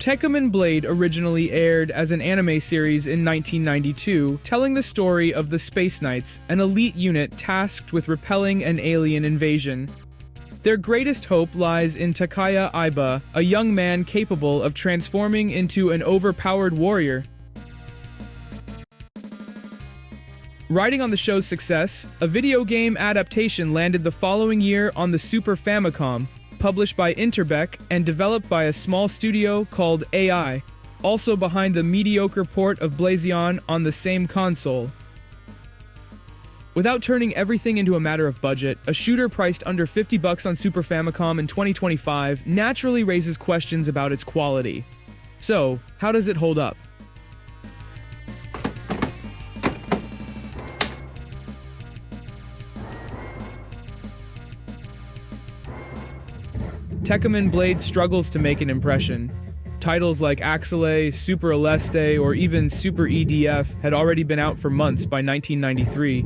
TEKKAMAN Blade originally aired as an anime series in 1992, telling the story of the Space Knights, an elite unit tasked with repelling an alien invasion. Their greatest hope lies in Takaya Aiba, a young man capable of transforming into an overpowered warrior. Riding on the show's success, a video game adaptation landed the following year on the Super Famicom, published by Interbeck and developed by a small studio called AI, also behind the mediocre port of Blazion on the same console. Without turning everything into a matter of budget, a shooter priced under $50 on Super Famicom in 2025 naturally raises questions about its quality. So, how does it hold up? TEKKAMAN Blade struggles to make an impression. Titles like Axelay, Super Aleste, or even Super EDF had already been out for months by 1993.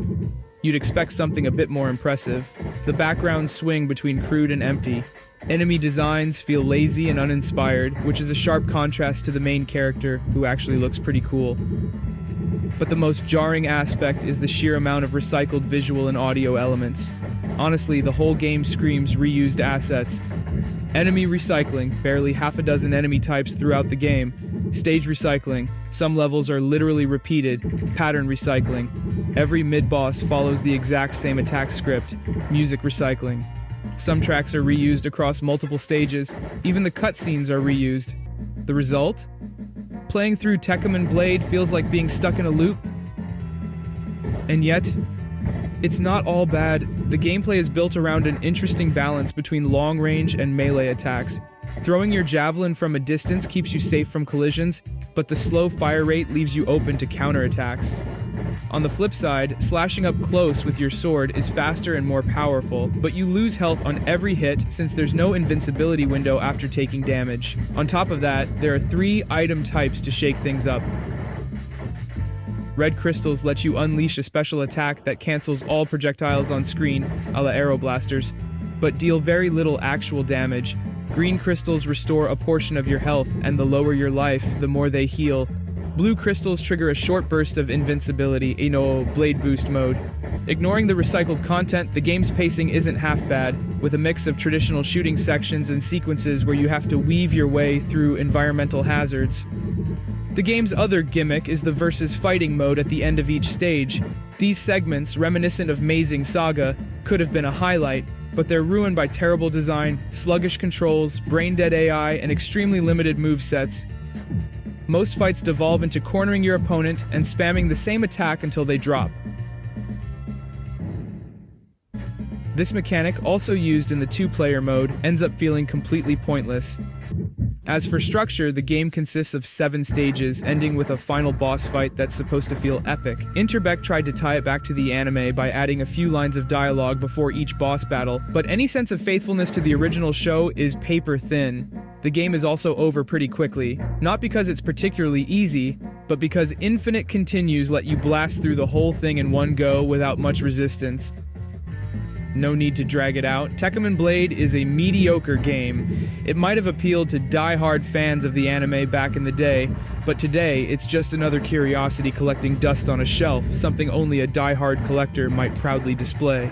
You'd expect something a bit more impressive. The backgrounds swing between crude and empty. Enemy designs feel lazy and uninspired, which is a sharp contrast to the main character, who actually looks pretty cool. But the most jarring aspect is the sheer amount of recycled visual and audio elements. Honestly, the whole game screams reused assets. Enemy recycling, barely half a dozen enemy types throughout the game. Stage recycling, some levels are literally repeated. Pattern recycling, every mid-boss follows the exact same attack script. Music recycling, some tracks are reused across multiple stages. Even the cutscenes are reused. The result? Playing through TEKKAMAN Blade feels like being stuck in a loop. And yet, it's not all bad. The gameplay is built around an interesting balance between long-range and melee attacks. Throwing your javelin from a distance keeps you safe from collisions, but the slow fire rate leaves you open to counterattacks. On the flip side, slashing up close with your sword is faster and more powerful, but you lose health on every hit since there's no invincibility window after taking damage. On top of that, there are 3 item types to shake things up. Red crystals let you unleash a special attack that cancels all projectiles on screen, a la aeroblasters, but deal very little actual damage. Green crystals restore a portion of your health, and the lower your life, the more they heal. Blue crystals trigger a short burst of invincibility, Blade Boost mode. Ignoring the recycled content, the game's pacing isn't half bad, with a mix of traditional shooting sections and sequences where you have to weave your way through environmental hazards. The game's other gimmick is the versus fighting mode at the end of each stage. These segments, reminiscent of Mazing Saga, could have been a highlight, but they're ruined by terrible design, sluggish controls, brain-dead AI, and extremely limited movesets. Most fights devolve into cornering your opponent and spamming the same attack until they drop. This mechanic, also used in the 2-player mode, ends up feeling completely pointless. As for structure, the game consists of 7 stages, ending with a final boss fight that's supposed to feel epic. Interbeck tried to tie it back to the anime by adding a few lines of dialogue before each boss battle, but any sense of faithfulness to the original show is paper thin. The game is also over pretty quickly, not because it's particularly easy, but because infinite continues let you blast through the whole thing in one go without much resistance. No need to drag it out. TEKKAMAN Blade is a mediocre game. It might have appealed to die-hard fans of the anime back in the day, but today it's just another curiosity collecting dust on a shelf, something only a die-hard collector might proudly display.